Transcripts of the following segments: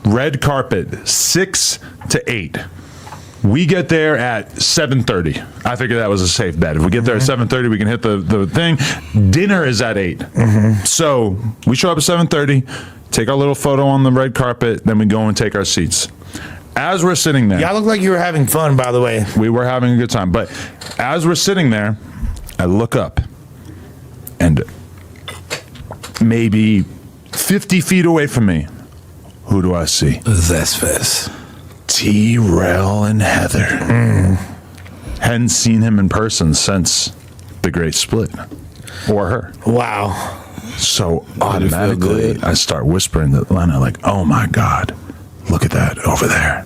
red carpet, 6 to 8. We get there at 7:30. I figured that was a safe bet. If we get there at 7:30, we can hit the thing. Dinner is at 8. So we show up at 7:30, take our little photo on the red carpet, then we go and take our seats. As we're sitting there. Y'all look like you were having fun, by the way. We were having a good time. But as we're sitting there, I look up, and maybe 50 feet away from me, who do I see? Zesfest. Trell and Heather. Hadn't seen him in person since the Great Split, or her. Wow. So automatically, I start whispering to Lena, like, "Oh my God, look at that over there!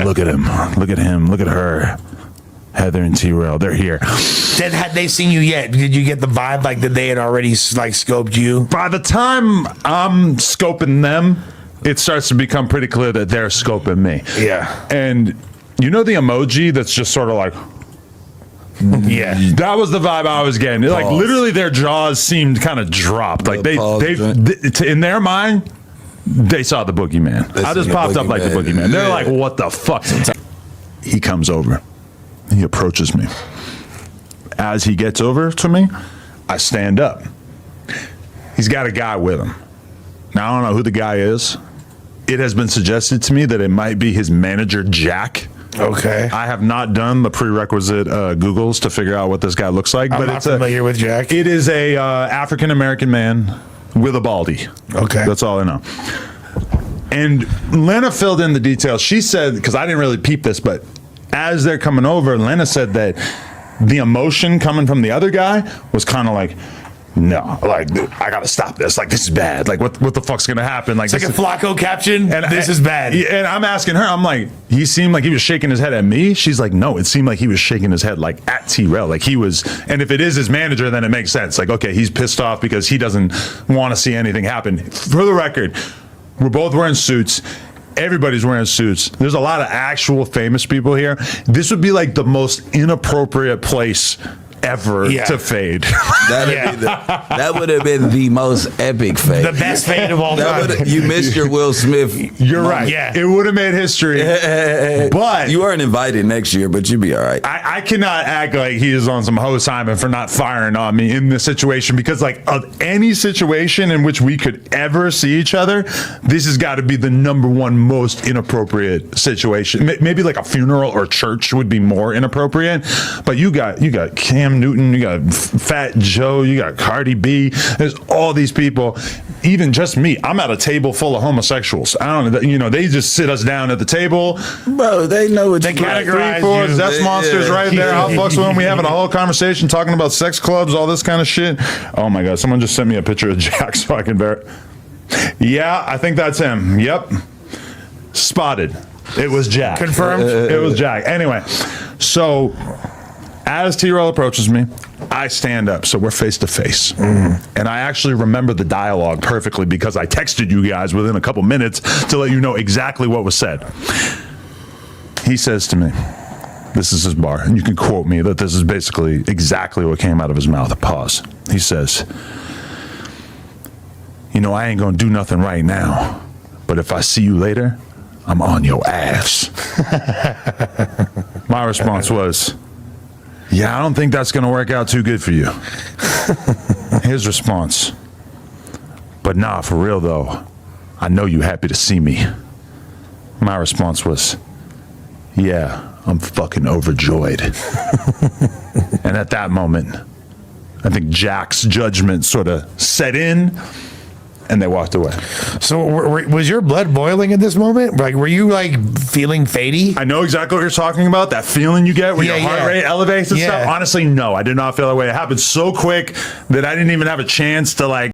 Look at him! Look at him! Look at her! Heather and Trell, they're here." Had they seen you yet? Did you get the vibe like that they had already like scoped you? By the time I'm scoping them, it starts to become pretty clear that they're scoping me. Yeah. And you know the emoji that's just sort of like, yeah. that was the vibe I was getting. Like literally their jaws seemed kind of dropped. Like they in their mind, they saw the boogeyman. I just popped up like the boogeyman. They're like, what the fuck? He comes over. He approaches me. As he gets over to me, I stand up. He's got a guy with him. Now, I don't know who the guy is. It has been suggested to me that it might be his manager, Jack. Okay. I have not done the prerequisite Googles to figure out what this guy looks like. I'm not familiar with Jack. It is a African-American man with a baldy. Okay. That's all I know. And Lena filled in the details. She said, because I didn't really peep this, but as they're coming over, Lena said that the emotion coming from the other guy was kind of like, no, like, I gotta stop this. Like, this is bad. Like, what the fuck's gonna happen? Like, it's like a Flacco caption. And this is bad. And I'm asking her, I'm like, he seemed like he was shaking his head at me. She's like, no, it seemed like he was shaking his head like at Trell. Like he was, and if it is his manager, then it makes sense. Like, okay, he's pissed off because he doesn't want to see anything happen. For the record, we're both wearing suits. Everybody's wearing suits. There's a lot of actual famous people here. This would be like the most inappropriate place ever to fade. That would have been the most epic fade. The best fade of all time. You missed your Will Smith. You're right. Yeah. It would have made history. But you weren't invited next year, but you'd be all right. I cannot act like he is on some Ho Simon for not firing on me in this situation, because like of any situation in which we could ever see each other, this has got to be the number one most inappropriate situation. Maybe like a funeral or church would be more inappropriate, but you got Cam Newton, you got Fat Joe, you got Cardi B. There's all these people. Even just me, I'm at a table full of homosexuals. I don't know, you know, they just sit us down at the table. Bro, they know what they categorize 3, 4 Zest monsters right there. I'll fuck with them. We having a whole conversation talking about sex clubs, all this kind of shit. Oh my God, someone just sent me a picture of Jack so I can verify. Yeah, I think that's him. Yep. Spotted. It was Jack. Confirmed? It was Jack. Anyway, so as Trell approaches me, I stand up, so we're face to face. And I actually remember the dialogue perfectly because I texted you guys within a couple minutes to let you know exactly what was said. He says to me, this is his bar, and you can quote me that this is basically exactly what came out of his mouth. Pause. He says, you know, I ain't gonna do nothing right now, but if I see you later, I'm on your ass. My response was, yeah, I don't think that's going to work out too good for you. His response, but nah, for real though, I know you happy to see me. My response was, yeah, I'm fucking overjoyed. And at that moment, I think Jack's judgment sort of set in, and they walked away. So was your blood boiling at this moment? Like, were you like feeling fadey? I know exactly what you're talking about. That feeling you get when your heart rate elevates and stuff. Honestly, no, I did not feel that way. It happened so quick that I didn't even have a chance to like